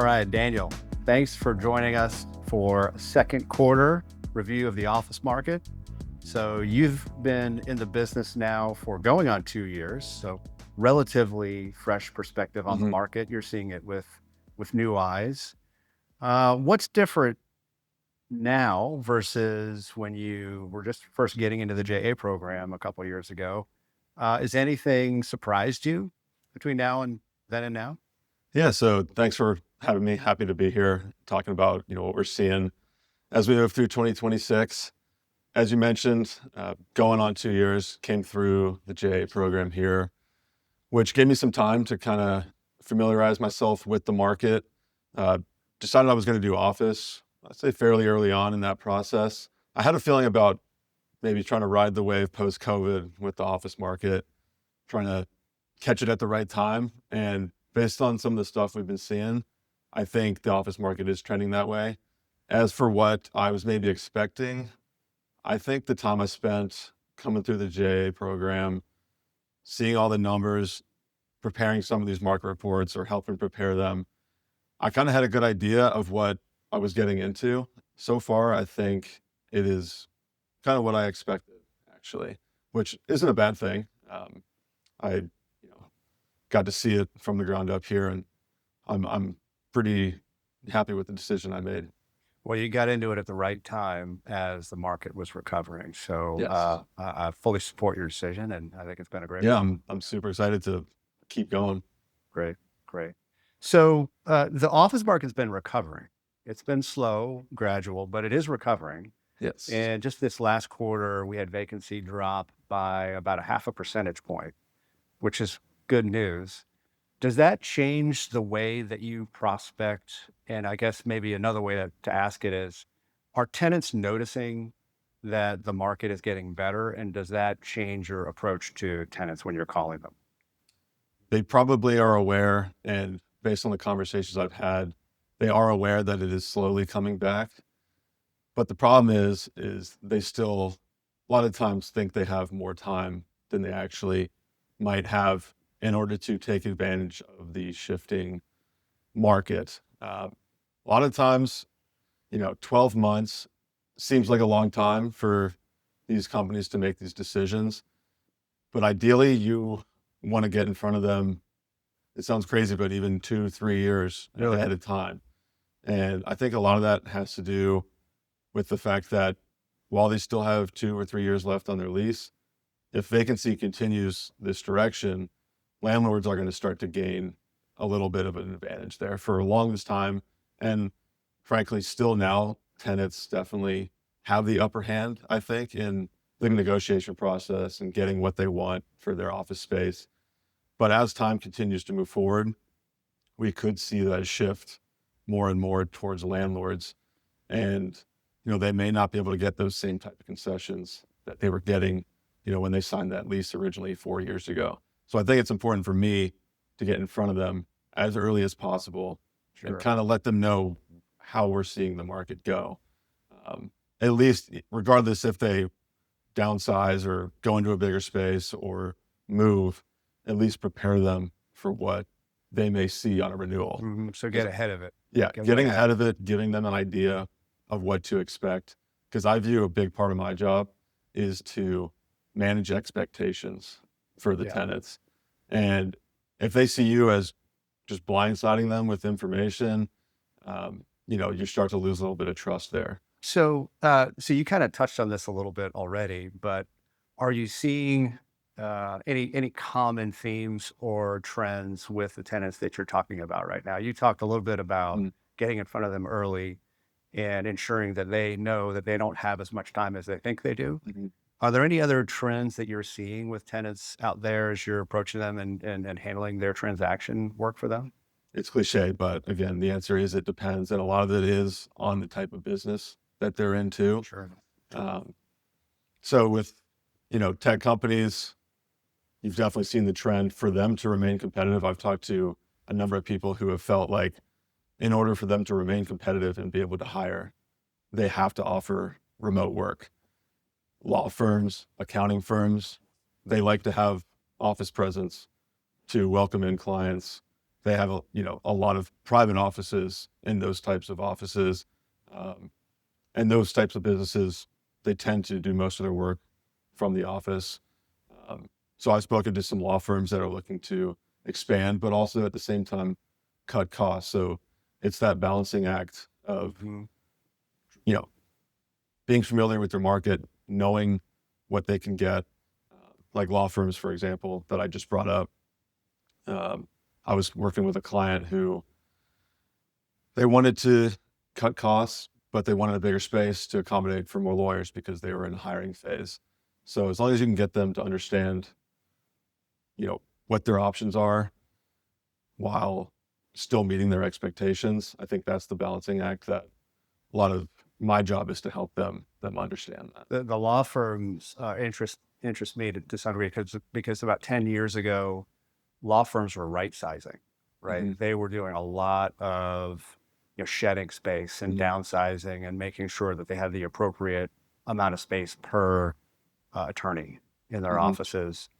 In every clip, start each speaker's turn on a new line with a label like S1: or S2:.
S1: right, Daniel, thanks for joining us for a second quarter review of the office market. So you've been in the business now for going on 2 years, so relatively fresh perspective on the
S2: Mhm.
S1: market. You're seeing it with new eyes. What's different now versus when you were just first getting into the JA program a couple of years ago? Is anything surprised you between now and then and now?
S2: Yeah, so thanks for having me. Happy to be here talking about, what we're seeing as we move through 2026. As you mentioned, going on 2 years, came through the JA program here, which gave me some time to kind of familiarize myself with the market. Uh, Decided I was going to do office, I'd say fairly early on in that process. I had a feeling about maybe trying to ride the wave post-COVID with the office market, trying to catch it at the right time. And based on some of the stuff we've been seeing, I think the office market is trending that way. As for what I was maybe expecting, I think the time I spent coming through the JA program, seeing all the numbers, preparing some of these market reports or helping prepare them, I kind of had a good idea of what I was getting into. So far, I think it is kind of what I expected, actually, which isn't a bad thing. I, got to see it from the ground up here, and I'm pretty happy with the decision I made.
S1: Well, you got into it at the right time as the market was recovering. So
S2: Yes.
S1: I fully support your decision, and I think it's been a great
S2: Yeah,
S1: one.
S2: I'm super excited to keep going.
S1: Great, great. So the office market's been recovering. It's been slow, gradual, but it is recovering.
S2: Yes.
S1: And just this last quarter, we had vacancy drop by about a half a percentage point, which is good news. Does that change the way that you prospect? And I guess maybe another way to ask it is, are tenants noticing that the market is getting better? And does that change your approach to tenants when you're calling them?
S2: They probably are aware, and based on the conversations I've had, they are aware that it is slowly coming back. But the problem is they still a lot of times think they have more time than they actually might have in order to take advantage of the shifting market. A lot of times, 12 months seems like a long time for these companies to make these decisions. But ideally, you want to get in front of them. It sounds crazy, but even 2, 3 years
S1: Really?
S2: ahead of time. And I think a lot of that has to do with the fact that while they still have 2 or 3 years left on their lease, if vacancy continues this direction, landlords are going to start to gain a little bit of an advantage there for a longest time. And frankly, still now, tenants definitely have the upper hand, I think, in the negotiation process and getting what they want for their office space. But as time continues to move forward, we could see that shift more and more towards landlords. And, they may not be able to get those same type of concessions that they were getting, when they signed that lease originally 4 years ago. So I think it's important for me to get in front of them as early as possible and
S1: Sure.
S2: kind of let them know how we're seeing the market go. At least, regardless if they downsize or go into a bigger space or move, at least prepare them for what they may see on a renewal.
S1: So
S2: 'Cause,
S1: get ahead of it.
S2: yeah,
S1: Get way
S2: getting
S1: ahead.
S2: ahead of it, giving them an idea of what to expect. Because I view a big part of my job is to manage expectations for the
S1: Yeah.
S2: tenants. And if they see you as just blindsiding them with information, you start to lose a little bit of trust there.
S1: So, so you kind of touched on this a little bit already, but are you seeing any common themes or trends with the tenants that you're talking about right now? You talked a little bit about
S2: Mm,
S1: getting in front of them early and ensuring that they know that they don't have as much time as they think they do.
S2: mhm.
S1: Are there any other trends that you're seeing with tenants out there as you're approaching them and handling their transaction work for them?
S2: It's cliche, but again, the answer is it depends. And a lot of it is on the type of business that they're into.
S1: Sure. Sure.
S2: Um, so with, tech companies, you've definitely seen the trend for them to remain competitive. I've talked to a number of people who have felt like in order for them to remain competitive and be able to hire, they have to offer remote work. Law firms, accounting firms, they like to have office presence to welcome in clients. they have a lot of private offices in those types of offices, and those types of businesses, they tend to do most of their work from the office. Um, so I've spoken to some law firms that are looking to expand, but also at the same time cut costs. So it's that balancing act of
S1: Mhm.
S2: you know being familiar with their market, knowing what they can get, like law firms, for example, that I just brought up. Um, I was working with a client who they wanted to cut costs, but they wanted a bigger space to accommodate for more lawyers because they were in a hiring phase. So as long as you can get them to understand, what their options are while still meeting their expectations, I think that's the balancing act that a lot of my job is to help them understand that.
S1: The law firms interest me to some degree because about 10 years ago, law firms were right sizing, right?
S2: Hmm.
S1: They were doing a lot of shedding space and
S2: Hmm.
S1: downsizing and making sure that they had the appropriate amount of space per attorney in their
S2: Hmm.
S1: offices.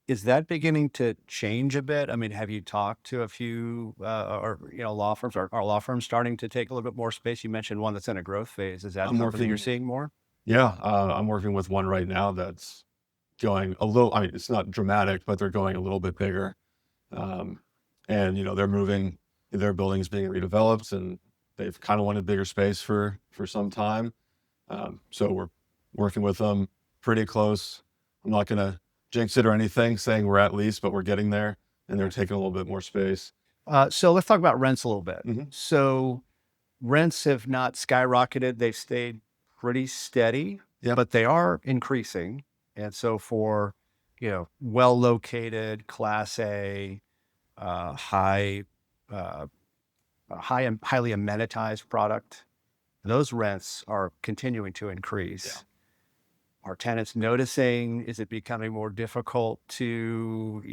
S1: Is that beginning to change a bit? I mean, have you talked to a few or law firms? Are law firms starting to take a little bit more space? You mentioned one that's in a growth phase. Is that
S2: I'm
S1: something that you're
S2: working,
S1: seeing more?
S2: yeah, I'm working with one right now that's going a little. I mean, it's not dramatic, but they're going a little bit bigger. Um, and they're moving. Their building's being redeveloped, and they've kind of wanted bigger space for some time. So we're working with them pretty close. I'm not gonna jinx it or anything, saying we're at least, but we're getting there, and they're taking a little bit more space.
S1: So let's talk about rents a little bit.
S2: Hmm.
S1: So rents have not skyrocketed. They've stayed pretty steady,
S2: Yep.
S1: but they are increasing. And so for, well located, class A, uh, high, uh, highly amenitized product, those rents are continuing to
S2: Yeah.
S1: increase. Are tenants noticing? Is it becoming more difficult to,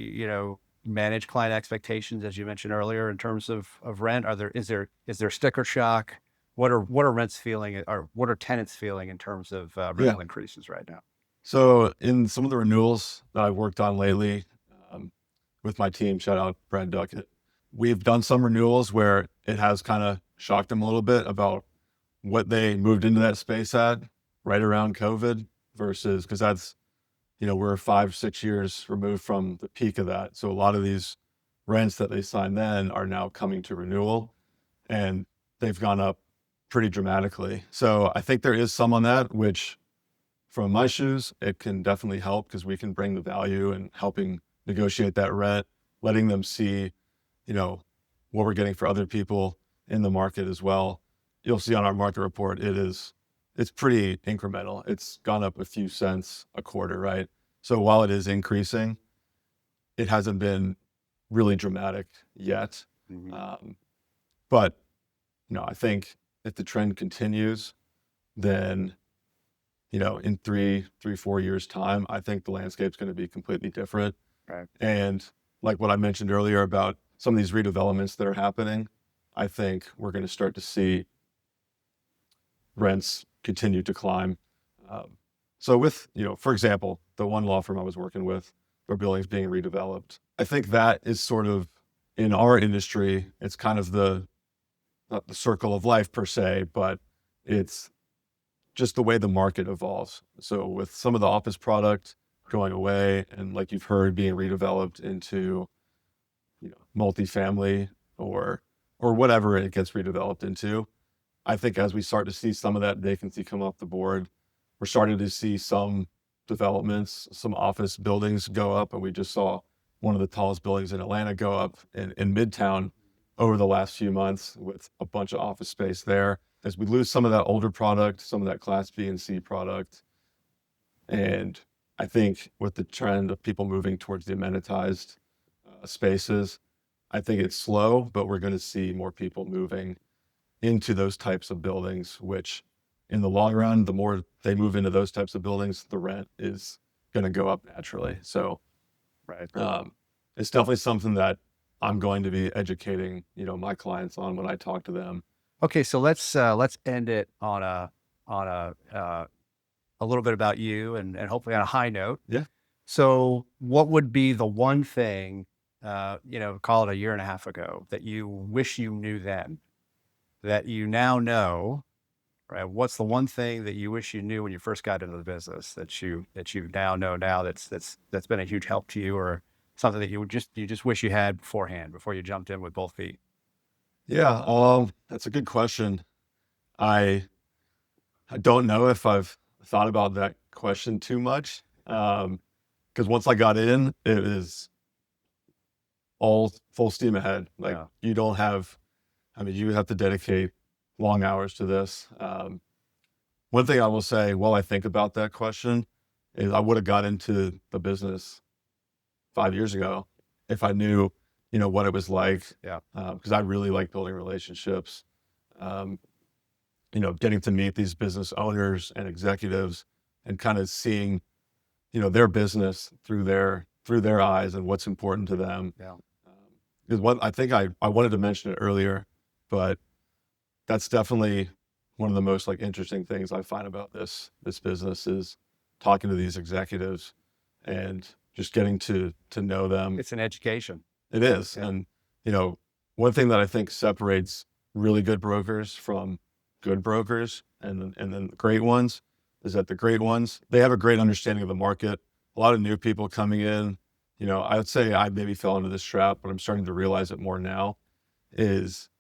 S1: manage client expectations, as you mentioned earlier, in terms of rent? Is there sticker shock? What are rents feeling, or what are tenants feeling in terms of
S2: Yeah.
S1: rental increases right now?
S2: So in some of the renewals that I've worked on lately, um, with my team, shout out Brad Duckett, we've done some renewals where it has kind of shocked them a little bit about what they moved into that space at right around COVID versus because that's, we're 5, 6 years removed from the peak of that. So a lot of these rents that they signed then are now coming to renewal, and they've gone up pretty dramatically. So I think there is some on that, which from my shoes, it can definitely help because we can bring the value and helping negotiate that rent, letting them see, you know, what we're getting for other people in the market as well. You'll see on our market report, it's pretty incremental. It's gone up a few cents a quarter, right? So while it is increasing, it hasn't been really dramatic yet.
S1: Mhm.
S2: Um, but I think if the trend continues, then in 4 years time, I think the landscape's going to be completely different.
S1: Right.
S2: And like what I mentioned earlier about some of these redevelopments that are happening, I think we're going to start to see rents continue to climb. So with, for example, the one law firm I was working with, their buildings being redeveloped, I think that is sort of in our industry, it's kind of not the circle of life per se, but it's just the way the market evolves. So with some of the office product going away and like you've heard being redeveloped into, multifamily or whatever it gets redeveloped into, I think as we start to see some of that vacancy come off the board, we're starting to see some developments, some office buildings go up, and we just saw one of the tallest buildings in Atlanta go up in Midtown over the last few months with a bunch of office space there. As we lose some of that older product, some of that Class B and C product, and I think with the trend of people moving towards the amenitized spaces, I think it's slow, but we're going to see more people moving into those types of buildings, which in the long run, the more they move into those types of buildings, the rent is going to go up naturally. So
S1: Right.
S2: it's definitely something that I'm going to be educating, my clients on when I talk to them.
S1: Okay, so let's end it on a little bit about you and hopefully on a high note.
S2: Yeah.
S1: So what would be the one thing call it a year and a half ago that you wish you knew then, that you now know, right? What's the one thing that you wish you knew when you first got into the business that you now know now that's been a huge help to you, or something that you just wish you had beforehand before you jumped in with both feet?
S2: Yeah, that's a good question. I I don't know if I've thought about that question too much. Because once I got in, it is all full steam ahead. Like
S1: Yeah.
S2: you don't have, I mean, you have to dedicate long hours to this. One thing I will say while I think about that question is I would have got into the business 5 years ago if I knew, what it was like.
S1: Yeah.
S2: Because I really like building relationships. Um, getting to meet these business owners and executives and kind of seeing, their business through their eyes and what's important to them.
S1: Yeah.
S2: Is what I think I wanted to mention it earlier, but that's definitely one of the most like interesting things I find about this business is talking to these executives and just getting to know them.
S1: It's an education.
S2: It is.
S1: Yeah.
S2: And, one thing that I think separates really good brokers from good brokers and then the great ones is that the great ones, they have a great understanding of the market. A lot of new people coming in, I would say I maybe fell into this trap, but I'm starting to realize it more now, is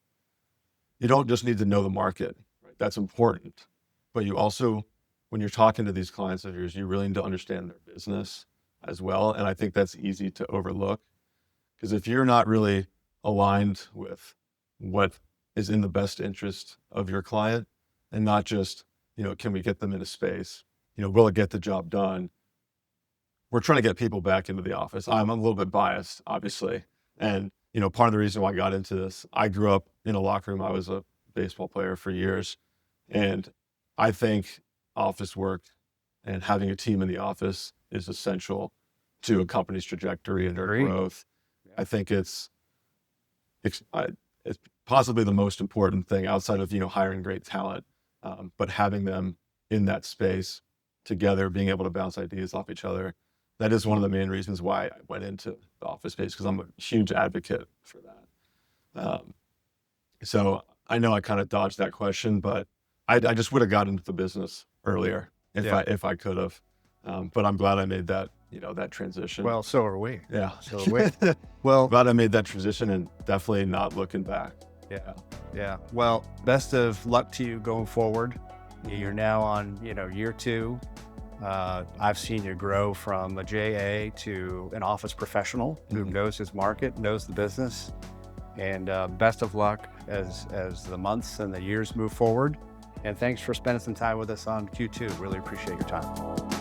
S2: you don't just need to know the market, right? That's important. But you also, when you're talking to these clients of yours, you really need to understand their business as well. And I think that's easy to overlook. Because if you're not really aligned with what is in the best interest of your client and not just, can we get them into space? Will it get the job done? We're trying to get people back into the office. I'm a little bit biased, obviously. And, part of the reason why I got into this, I grew up in a locker room. I was a baseball player for years. And I think office work and having a team in the office is essential to a company's trajectory and their
S1: Agreed.
S2: growth. I think it's possibly the most important thing outside of, hiring great talent, but having them in that space together, being able to bounce ideas off each other. That is one of the main reasons why I went into the office space, because I'm a huge advocate for that. So I know I kind of dodged that question, but I just would have got into the business earlier if I could have. But I'm glad I made that transition.
S1: Well, so are we.
S2: Yeah.
S1: So are we. Well,
S2: Glad I made that transition and definitely not looking back.
S1: yeah. Yeah. Well, best of luck to you going forward. You're now on, year 2. I've seen you grow from a JA to an office professional who knows his market, knows the business, and best of luck as the months and the years move forward. And thanks for spending some time with us on Q2. Really appreciate your time.